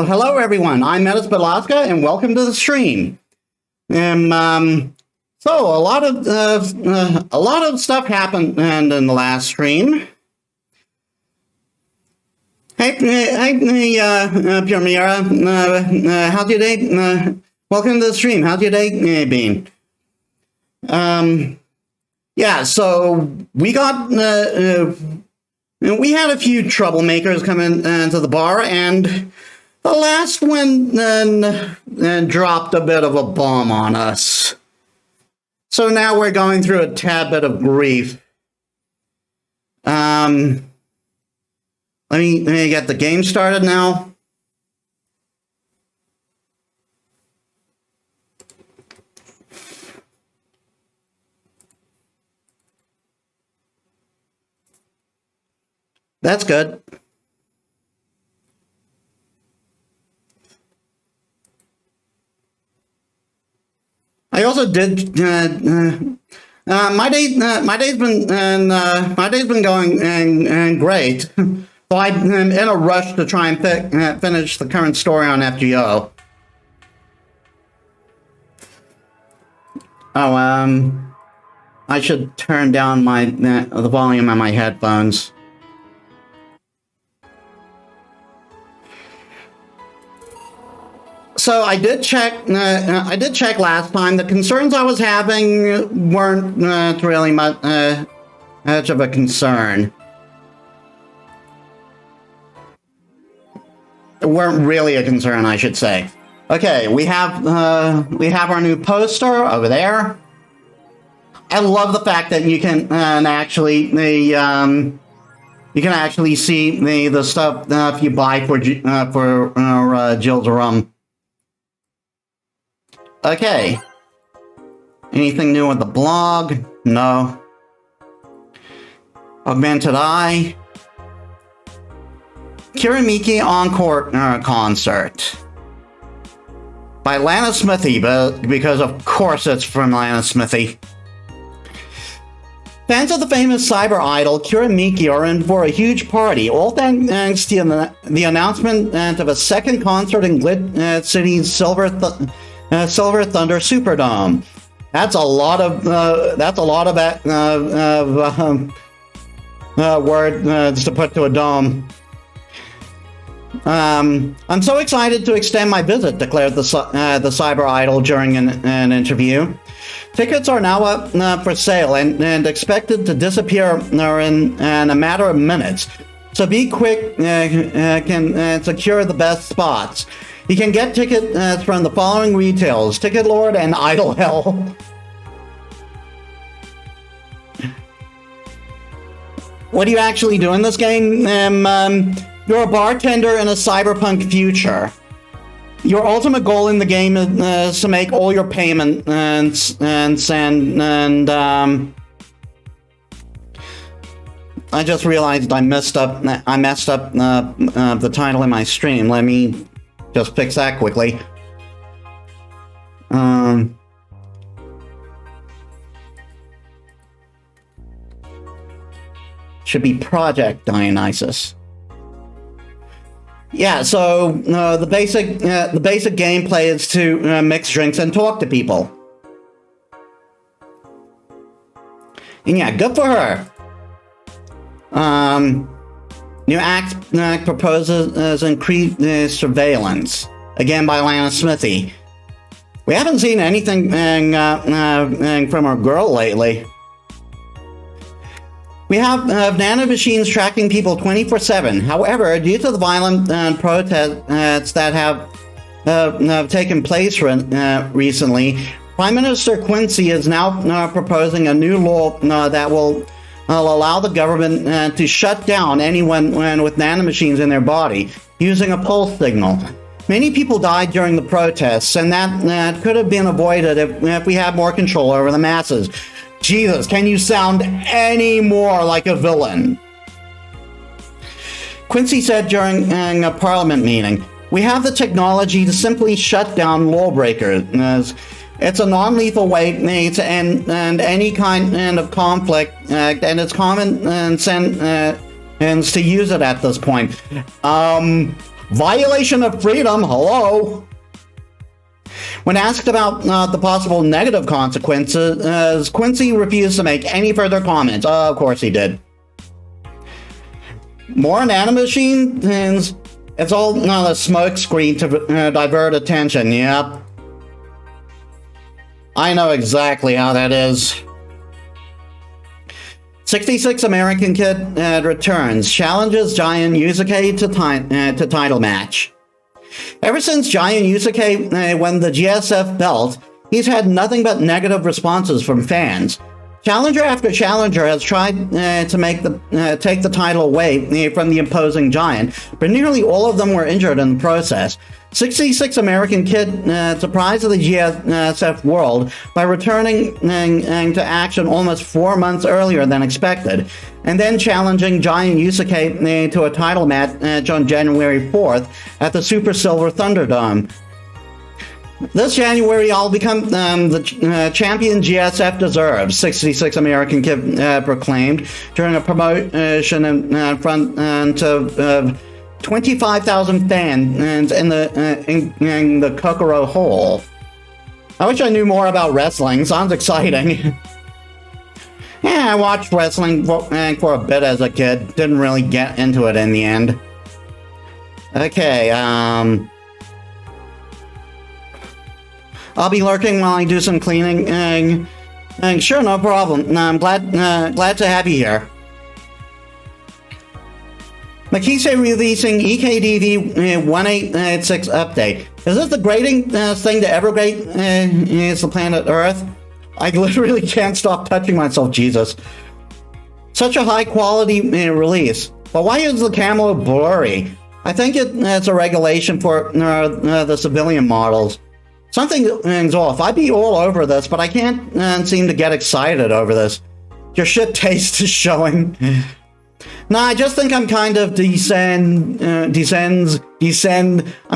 Hello everyone, I'm Metis Balaska and welcome to the stream. So a lot of stuff happened in the last stream. Hey, Piermira, how's your day? Welcome to the stream. How's your day been? Yeah, so we got we had a few troublemakers come into the bar, and the last one then dropped a bit of a bomb on us. So now we're going through a tad bit of grief. Let me get the game started now. That's good. I also did. My day's been going great. So I'm in a rush to try and finish the current story on FGO. Oh, I should turn down the volume on my headphones. So I did check. I did check last time. The concerns I was having weren't really much of a concern. Weren't really a concern, I should say. Okay, we have our new poster over there. I love the fact that you can actually see the stuff you buy for Jill's rum. Okay. Anything new with the blog? No. Augmented Eye. Kiramiki Encore Concert. By Lana Smithy, because of course it's from Lana Smithy. Fans of the famous cyber idol Kiramiki are in for a huge party, all thanks to the announcement of a second concert in Glit City's Silver Thunder Superdome. That's a lot of words to put to a dome. I'm so excited to extend my visit, declared the cyber idol during an interview. Tickets are now up for sale and expected to disappear in a matter of minutes. So be quick, can secure the best spots. You can get tickets from the following retailers: Ticket Lord and Idol Hell. What do you actually do in this game? You're a bartender in a cyberpunk future. Your ultimate goal in the game is to make all your payments and send. I just realized I messed up the title in my stream. Let me just fix that quickly. Should be Project Dionysus. Yeah, so the basic gameplay is to mix drinks and talk to people. And yeah, good for her. New act proposes increased surveillance, again by Lana Smithy. We haven't seen anything from our girl lately. We have nanomachines tracking people 24/7. However, due to the violent protests that have taken place recently, Prime Minister Quincy is now proposing a new law that will allow the government to shut down anyone with nanomachines in their body using a pulse signal. Many people died during the protests, and that could have been avoided if we had more control over the masses. Jesus, can you sound any more like a villain? Quincy said during a parliament meeting, "We have the technology to simply shut down lawbreakers. It's a non-lethal way to end any kind of conflict, and it's common sense to use it at this point." Violation of freedom, hello? When asked about the possible negative consequences, Quincy refused to make any further comments. Of course he did. More nanomachines? It's all not a smokescreen to divert attention, yep. I know exactly how that is. 66 American Kid returns, challenges Giant Yusuke to title match. Ever since Giant Yusuke won the GSF belt, he's had nothing but negative responses from fans. Challenger after challenger has tried to take the title away from the imposing Giant, but nearly all of them were injured in the process. 66 American Kid surprised the GSF world by returning to action almost 4 months earlier than expected, and then challenging Giant Yusuke to a title match on January 4th at the Super Silver Thunderdome. This January, I'll become the champion GSF deserves, 66 American Kid proclaimed during a promotion in front of 25,000 fans in the Kokoro Hall. I wish I knew more about wrestling. Sounds exciting. Yeah, I watched wrestling for a bit as a kid. Didn't really get into it in the end. Okay, I'll be lurking while I do some cleaning. Sure, no problem. I'm glad to have you here. Makise releasing EKDV 1886 update. Is this the greatest thing to ever grate is the planet Earth? I literally can't stop touching myself, Jesus. Such a high quality release. But why is the camo blurry? I think it's a regulation for the civilian models. Something's off. I'd be all over this, but I can't seem to get excited over this. Your shit taste is showing. Nah, I just think I'm kind of descend. I'm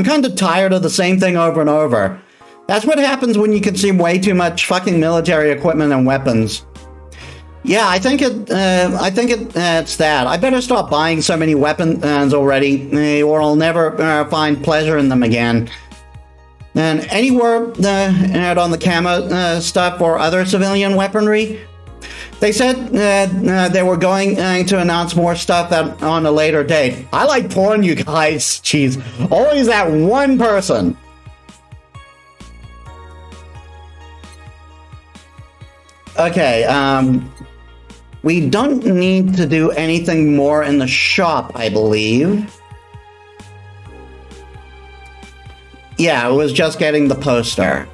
kind of tired of the same thing over and over. That's what happens when you consume way too much fucking military equipment and weapons. Yeah, I think it's that. I better stop buying so many weapons already, or I'll never find pleasure in them again. And any word on the camo stuff or other civilian weaponry? They said they were going to announce more stuff on a later date. I like porn, you guys. Jeez. Always that one person. Okay, we don't need to do anything more in the shop, I believe. Yeah, it was just getting the poster.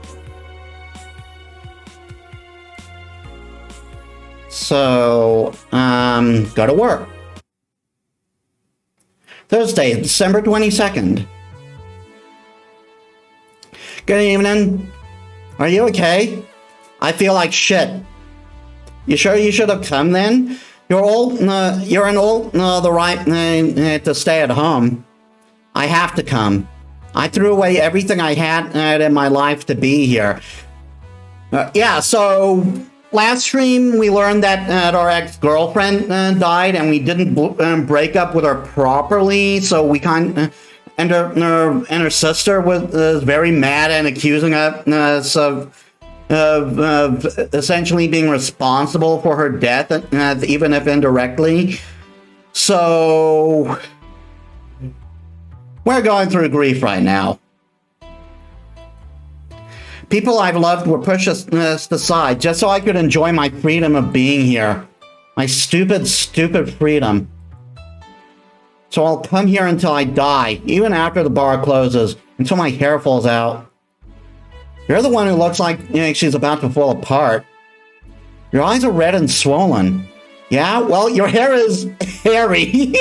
So, go to work. Thursday, December 22nd. Good evening. Are you okay? I feel like shit. You sure you should have come then? You're in all the right to stay at home. I have to come. I threw away everything I had in my life to be here. Yeah, so last stream we learned that our ex-girlfriend died, and we didn't break up with her properly, so we and her sister was very mad and accusing us of essentially being responsible for her death, even if indirectly. So we're going through grief right now. People I've loved were pushed aside just so I could enjoy my freedom of being here. My stupid, stupid freedom. So I'll come here until I die, even after the bar closes, until my hair falls out. You're the one who looks like she's about to fall apart. Your eyes are red and swollen. Yeah, well, your hair is hairy.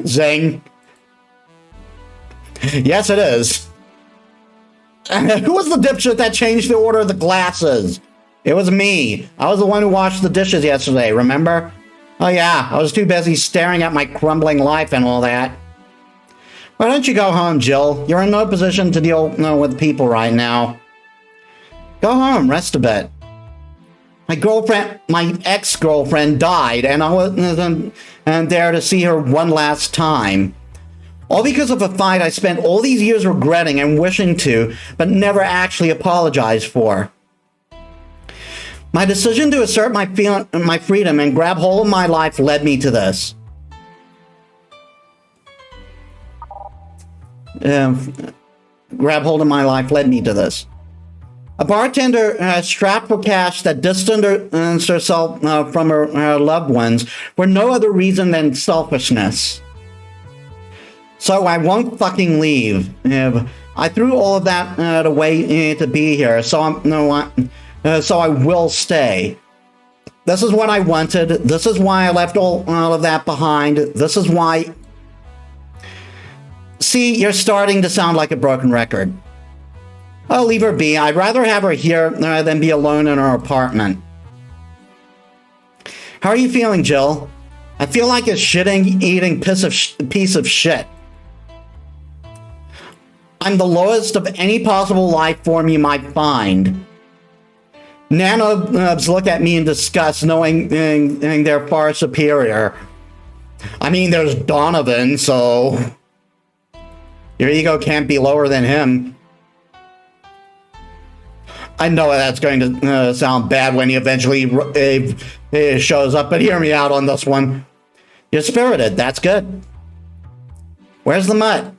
Zing. Yes, it is. Who was the dipshit that changed the order of the glasses? It was me. I was the one who washed the dishes yesterday, remember? Oh yeah, I was too busy staring at my crumbling life and all that. Why don't you go home, Jill? You're in no position to deal with people right now. Go home, rest a bit. My ex-girlfriend died, and I wasn't there to see her one last time. All because of a fight I spent all these years regretting and wishing to, but never actually apologized for. My decision to assert my freedom and grab hold of my life led me to this. Grab hold of my life led me to this. A bartender strapped for cash that distanced herself from her loved ones for no other reason than selfishness. So I won't fucking leave. I threw all of that away to be here, so I will stay. This is what I wanted. This is why I left all of that behind. This is why... See, you're starting to sound like a broken record. I'll leave her be. I'd rather have her here than be alone in her apartment. How are you feeling, Jill? I feel like a shitting-eating piece of shit. I'm the lowest of any possible life form you might find. Nanobs look at me in disgust, knowing they're far superior. I mean, there's Donovan, so... Your ego can't be lower than him. I know that's going to sound bad when he eventually shows up, but hear me out on this one. You're spirited, that's good. Where's the mutt?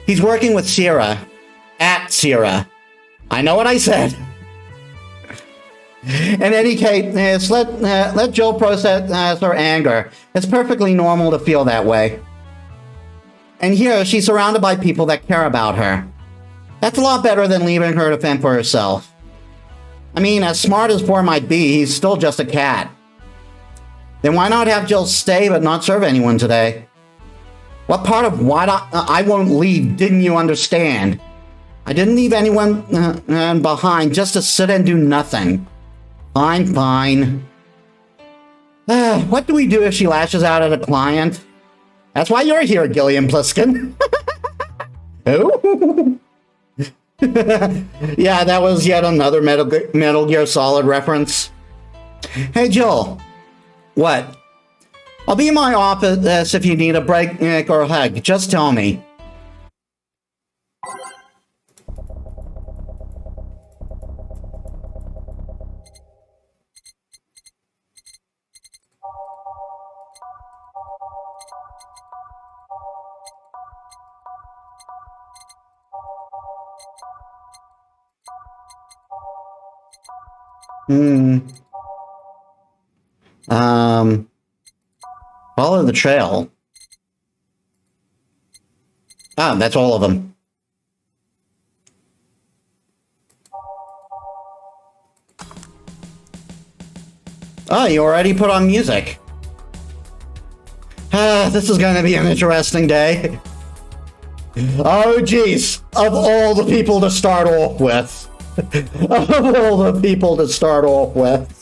He's working with Sierra. At Sierra. I know what I said. In any case, let Jill process her anger. It's perfectly normal to feel that way. And here, she's surrounded by people that care about her. That's a lot better than leaving her to fend for herself. I mean, as smart as Boar might be, he's still just a cat. Then why not have Jill stay but not serve anyone today? What part of why I won't leave didn't you understand? I didn't leave anyone behind just to sit and do nothing. Fine. What do we do if she lashes out at a client? That's why you're here, Gillian Pliskin. Oh. Yeah, that was yet another Metal Gear Solid reference. Hey, Jill. What? I'll be in my office if you need a break or a hug. Just tell me. Follow the trail. Ah, that's all of them. Oh, you already put on music. This is going to be an interesting day. Oh, jeez. Of all the people to start off with. Of all the people to start off with.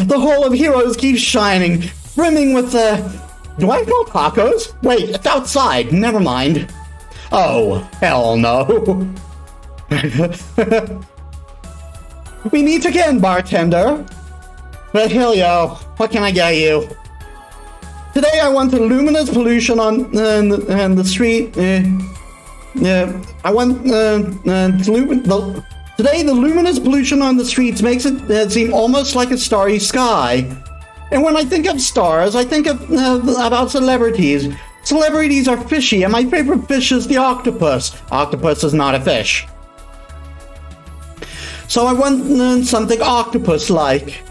The Hall of Heroes keeps shining, brimming with do I smell tacos? Wait, it's outside. Never mind. Oh, hell no. We meet again, bartender. But Helio, what can I get you? Today I want the luminous pollution on the street. Today the luminous pollution on the streets makes it seem almost like a starry sky. And when I think of stars, I think of about celebrities. Celebrities are fishy, and my favorite fish is the octopus. Octopus is not a fish. So I want something octopus-like.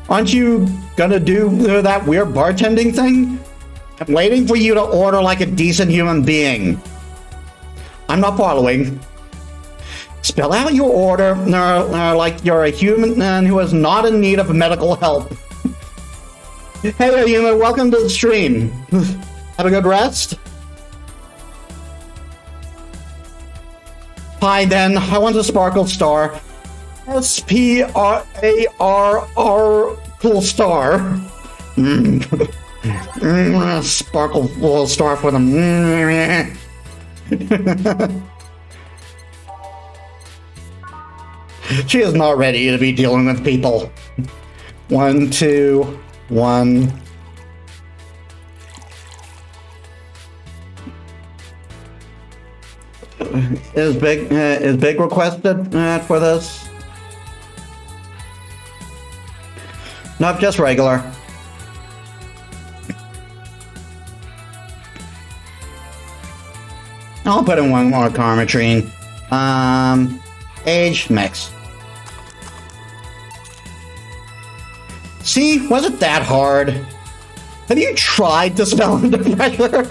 Aren't you gonna do that weird bartending thing? I'm waiting for you to order like a decent human being. I'm not following. Spell out your order like you're a human who is not in need of medical help. Hey, human, welcome to the stream. Have a good rest? Fine then, I want a sparkle star. S-P-R-A-R-R cool star. Sparkle star for them. She is not ready to be dealing with people. 1, 2, 1. Is big requested for this? Nope, just regular. I'll put in one more Karmatrine. Age mix. See, was it that hard? Have you tried to spell under pressure?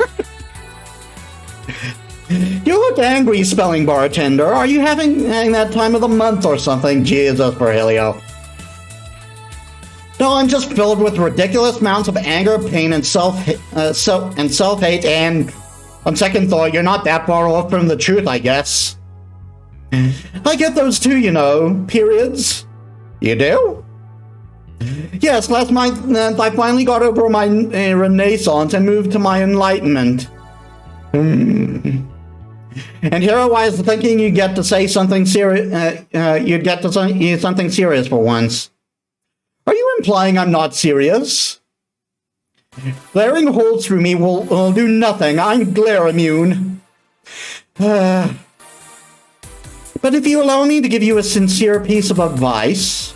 You look angry, spelling bartender. Are you having that time of the month or something? Jesus, Virgilio. No, I'm just filled with ridiculous amounts of anger, pain, and self-hate, and on second thought, you're not that far off from the truth, I guess. I get those too, you know, periods. You do? Yes, last month I finally got over my renaissance and moved to my enlightenment. And here I was thinking you'd get to say something serious. You'd get to say something serious for once. Are you implying I'm not serious? Glaring holes through me will do nothing. I'm glare immune. But if you allow me to give you a sincere piece of advice,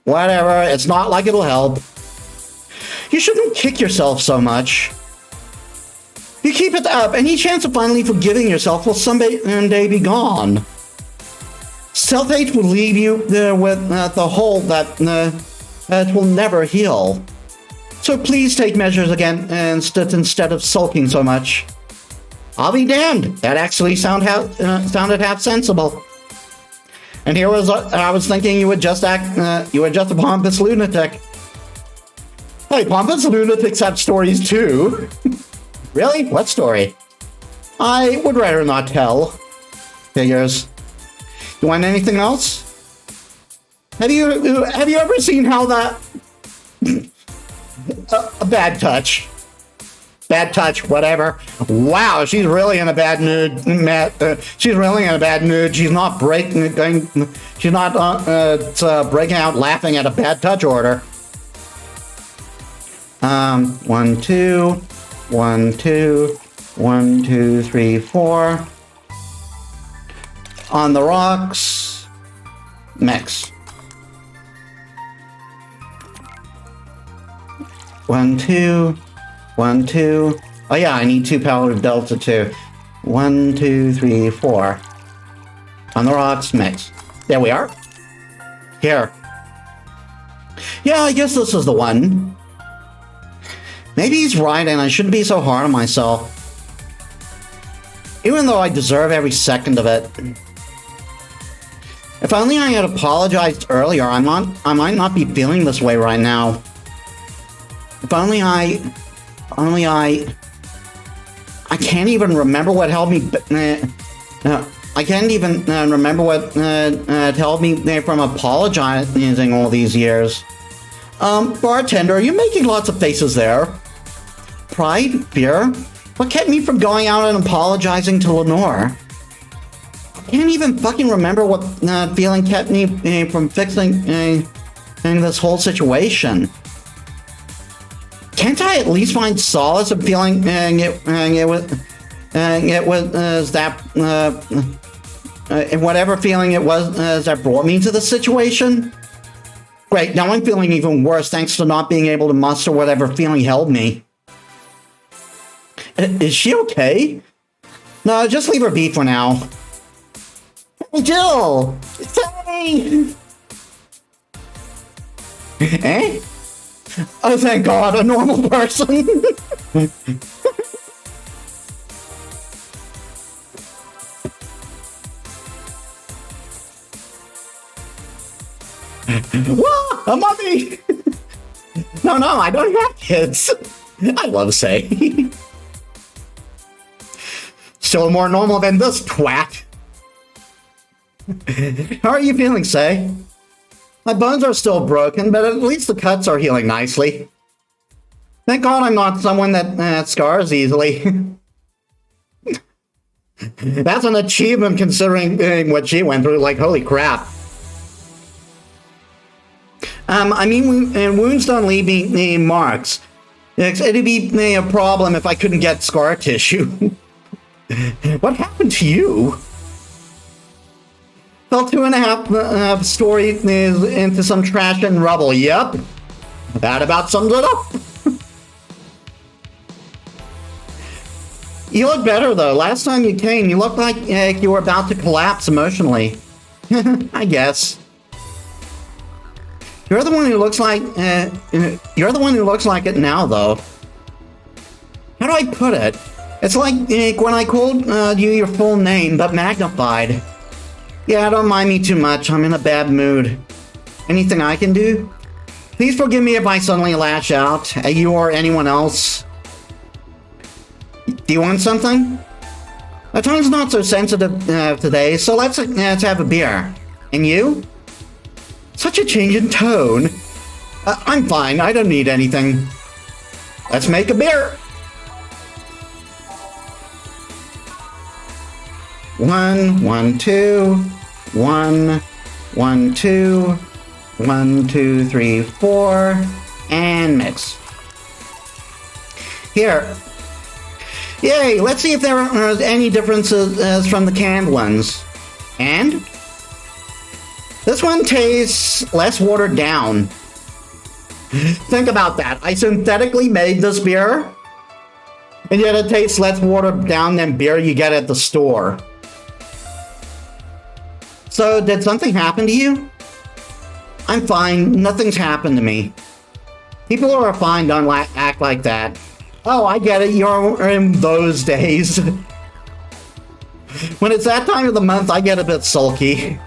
whatever, it's not like it'll help. You shouldn't kick yourself so much. You keep it up, any chance of finally forgiving yourself will someday be gone. Self-hate will leave you with the hole that will never heal. So please take measures again instead of sulking so much. I'll be damned. That actually sounded half sensible. And here I was thinking you would just a pompous lunatic. Hey, pompous lunatics have stories too. Really? What story? I would rather not tell. Figures. You want anything else? Have you ever seen how that a bad touch? Bad touch, whatever. Wow, she's really in a bad mood. She's really in a bad mood. She's not breaking out laughing at a bad touch order. 1, 2, 1, 2, 1, 2, 3, 4. On the rocks. Mix. 1, 2. 1, 2. Oh yeah, I need 2 powdered delta too. 1, 2, 3, 4. On the rocks, mix. There we are. Here. Yeah, I guess this is the one. Maybe he's right and I shouldn't be so hard on myself. Even though I deserve every second of it. If only I had apologized earlier, I might not be feeling this way right now. If only I can't even remember what held me. I can't even remember what held me from apologizing all these years. Bartender, are you making lots of faces there? Pride? Fear? What kept me from going out and apologizing to Lenore? I can't even fucking remember what feeling kept me from fixing this whole situation. Can't I at least find solace in feeling it was that whatever feeling it was that brought me to the situation? Great, now I'm feeling even worse thanks to not being able to muster whatever feeling held me. Is she okay? No, just leave her be for now. Hey, Jill! Hey! Eh? Oh, thank God, a normal person! Whoa, a mummy! No, I don't have kids. I love Say. Still more normal than this twat. How are you feeling, Say? My bones are still broken, but at least the cuts are healing nicely. Thank God I'm not someone that scars easily. That's an achievement considering what she went through, like, holy crap. I mean, wounds don't leave me marks. It'd be a problem if I couldn't get scar tissue. What happened to you? Fell 2.5 stories into some trash and rubble. Yep. That about sums it up. You look better, though. Last time you came, you looked like you were about to collapse emotionally. I guess. You're the one who looks like... you're the one who looks like it now, though. How do I put it? It's like when I called you your full name, but magnified. Yeah, don't mind me too much. I'm in a bad mood. Anything I can do? Please forgive me if I suddenly lash out at you or anyone else. Do you want something? My tongue's not so sensitive today, so let's have a beer. And you? Such a change in tone. I'm fine. I don't need anything. Let's make a beer. 1, 1, 2, 1, 1, 2, 1, 2, 3, 4, and mix. Here. Yay, let's see if there are any differences from the canned ones. And? This one tastes less watered down. Think about that. I synthetically made this beer, and yet it tastes less watered down than beer you get at the store. So, did something happen to you? I'm fine. Nothing's happened to me. People who are fine don't act like that. Oh, I get it. You're in those days. When it's that time of the month, I get a bit sulky.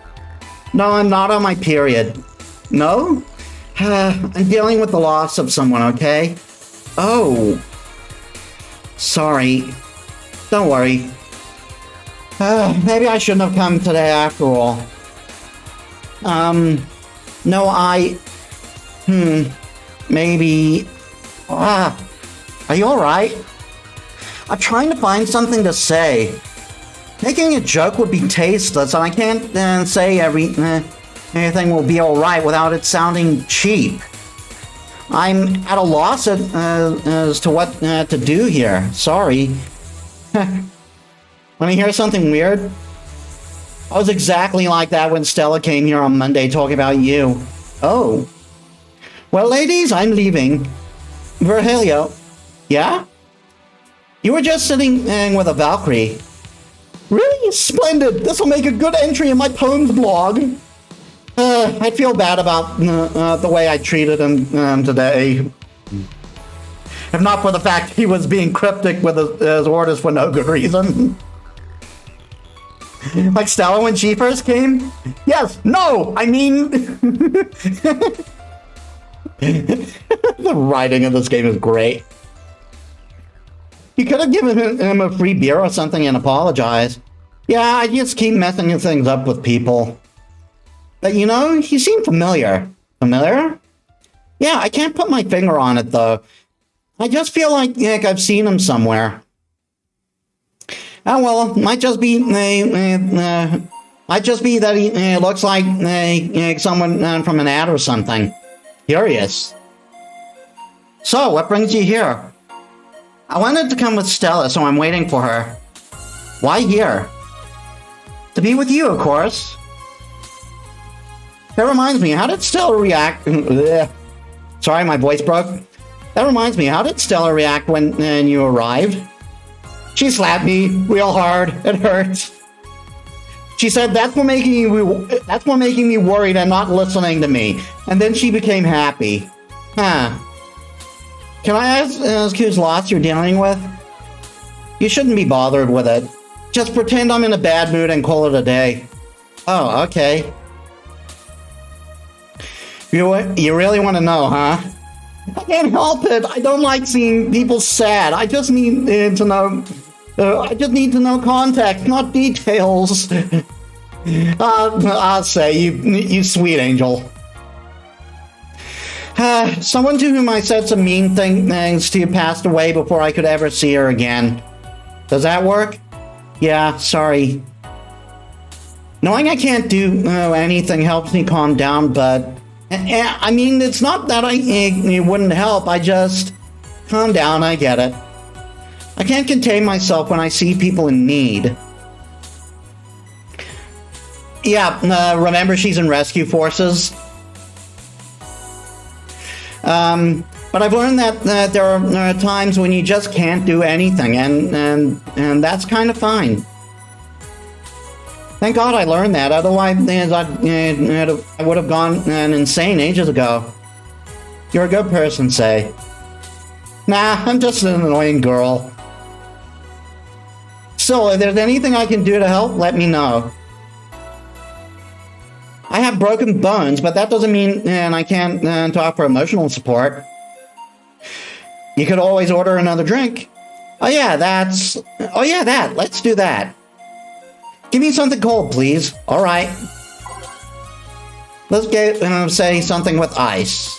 No, I'm not on my period. No? I'm dealing with the loss of someone, okay? Oh. Sorry. Don't worry. Maybe I shouldn't have come today after all. No, maybe... Are you alright? I'm trying to find something to say. Making a joke would be tasteless, and I can't say everything will be alright without it sounding cheap. I'm at a loss as to what to do here. Sorry. Want to hear something weird? I was exactly like that when Stella came here on Monday talking about you. Oh. Well, ladies, I'm leaving. Virgilio. Yeah? You were just sitting with a Valkyrie. Really? Splendid! This'll make a good entry in my poems blog. I feel bad about the way I treated him today. If not for the fact he was being cryptic with his orders for no good reason. Like Stella when she first came? Yes, no, I mean... The writing of this game is great. You could have given him a free beer or something and apologized. Yeah, I just keep messing things up with people. But you know, he seemed familiar. Familiar? Yeah, I can't put my finger on it though. I just feel like I've seen him somewhere. Oh well, might just be that he looks like someone from an ad or something. Curious. So, what brings you here? I wanted to come with Stella, so I'm waiting for her. Why here? To be with you, of course. That reminds me, how did Stella react? Sorry, my voice broke. That reminds me, how did Stella react when you arrived? She slapped me real hard. It hurts. She said that's what making me worried and not listening to me. And then she became happy. Huh. Can I ask whose loss you're dealing with? You shouldn't be bothered with it. Just pretend I'm in a bad mood and call it a day. Oh, okay. You really want to know, huh? I can't help it. I don't like seeing people sad. I just need to know. I just need to know context, not details. I'll say you sweet angel. Someone to whom I said some mean things to passed away before I could ever see her again. Does that work? Yeah, sorry. Knowing I can't do anything helps me calm down, but I mean, it's not that it wouldn't help. I just... Calm down, I get it. I can't contain myself when I see people in need. Yeah, remember she's in rescue forces? But I've learned that there are times when you just can't do anything, and that's kind of fine. Thank God I learned that, otherwise I would have gone insane ages ago. You're a good person, Say. Nah, I'm just an annoying girl. Still, if there's anything I can do to help, let me know. I have broken bones, but that doesn't mean I can't talk for emotional support. You could always order another drink. Oh yeah, that. Let's do that. Give me something cold, please. All right. Let's get say something with ice.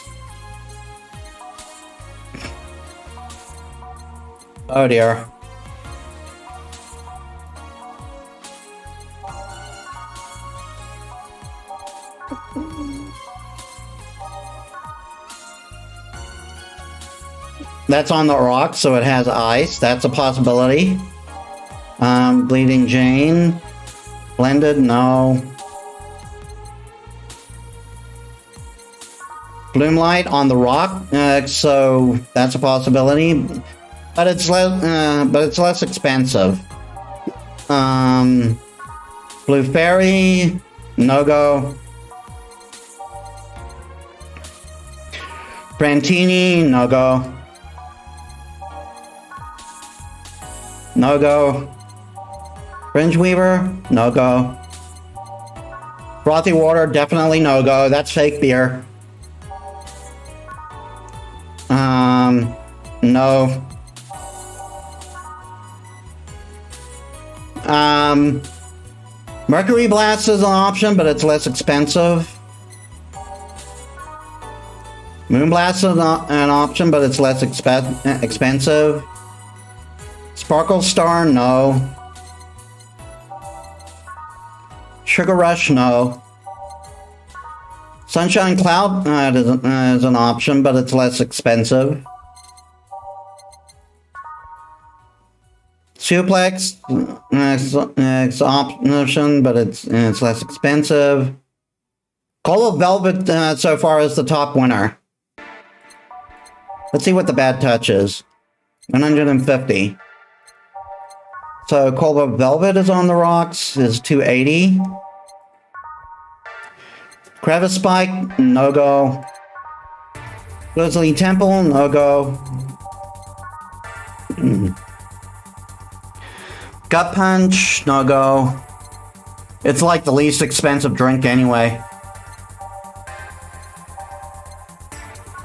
Oh dear. That's on the rock, so it has ice. That's a possibility. Bleeding Jane. Blended, no. Bloomlight on the rock, so that's a possibility. But it's less expensive. Blue Fairy, no go. Brantini, no go. No go. Fringe Weaver, no go. Frothy Water, definitely no go. That's fake beer. No. Mercury Blast is an option, but it's less expensive. Moonblast is an option, but it's less expensive. Sparkle Star, no. Sugar Rush, no. Sunshine Cloud is an option, but it's less expensive. Suplex, it's option, but it's less expensive. Cola Velvet so far is the top winner. Let's see what the bad touch is. 150. So Cola Velvet is on the rocks, is 280. Crevice Spike, no go. Grizzly Temple, no go. Gut Punch, no go. It's like the least expensive drink anyway.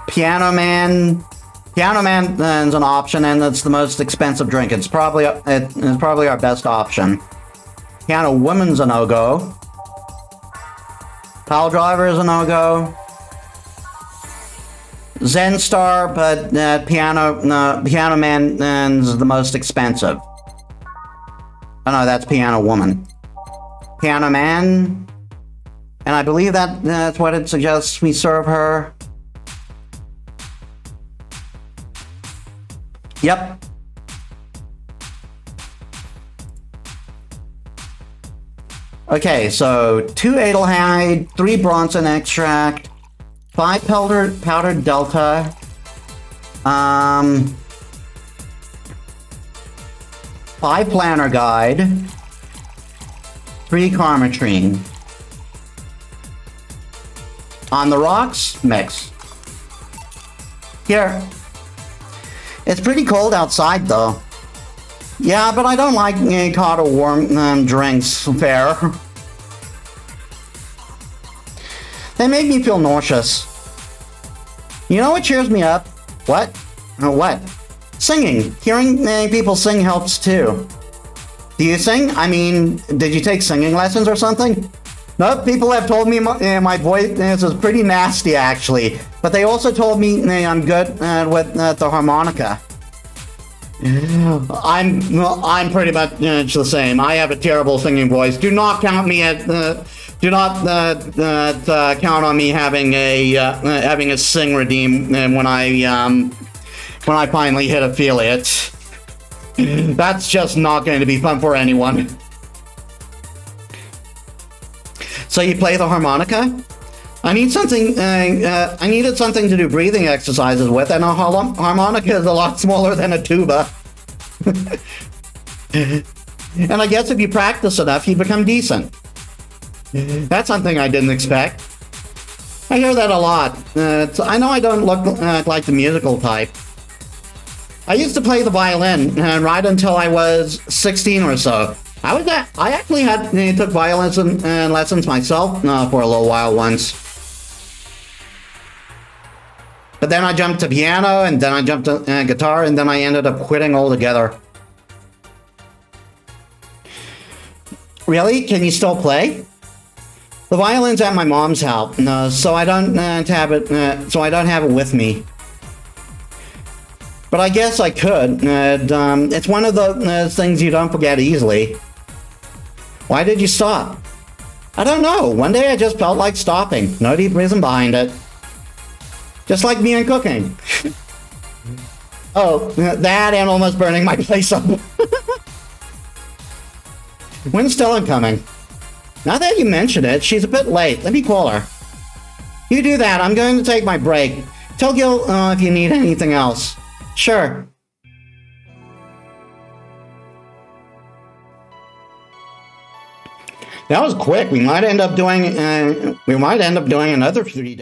Piano Man is an option, and it's the most expensive drink. It's probably our best option. Piano Woman's a no-go. Pile Driver is a no-go. Zen Star, but Piano Man is the most expensive. Oh no, that's Piano Woman. Piano Man, and I believe that's what it suggests we serve her. Yep. Okay, so 2 Adelheid, 3 Bronson Extract, 5 powdered Delta, 5 Planner Guide, 3 Karmatrine. On the rocks, mix. Here. It's pretty cold outside, though. Yeah, but I don't like hot or warm drinks, fair. They make me feel nauseous. You know what cheers me up? What? What? Singing. Hearing people sing helps too. Do you sing? I mean, did you take singing lessons or something? Nope, people have told me my voice is pretty nasty, actually. But they also told me I'm good with the harmonica. I'm pretty much the same. I have a terrible singing voice. Do not count me Do not count on me having a sing redeem when I finally hit affiliate. That's just not going to be fun for anyone. So you play the harmonica? I need something. I needed something to do breathing exercises with, and a harmonica is a lot smaller than a tuba. And I guess if you practice enough, you become decent. That's something I didn't expect. I hear that a lot. I know I don't look like the musical type. I used to play the violin right until I was 16 or so. I actually took violin lessons myself for a little while once. But then I jumped to piano, and then I jumped to guitar, and then I ended up quitting altogether. Really? Can you still play? The violin's at my mom's house, so I don't have it. So I don't have it with me. But I guess I could. It's one of the things you don't forget easily. Why did you stop? I don't know. One day I just felt like stopping. No deep reason behind it. Just like me and cooking. Oh, that and almost burning my place up. When's Stella coming? Now that you mention it, she's a bit late. Let me call her. You do that. I'm going to take my break. Tell Gil if you need anything else. Sure. That was quick. We might end up doing another 3 days.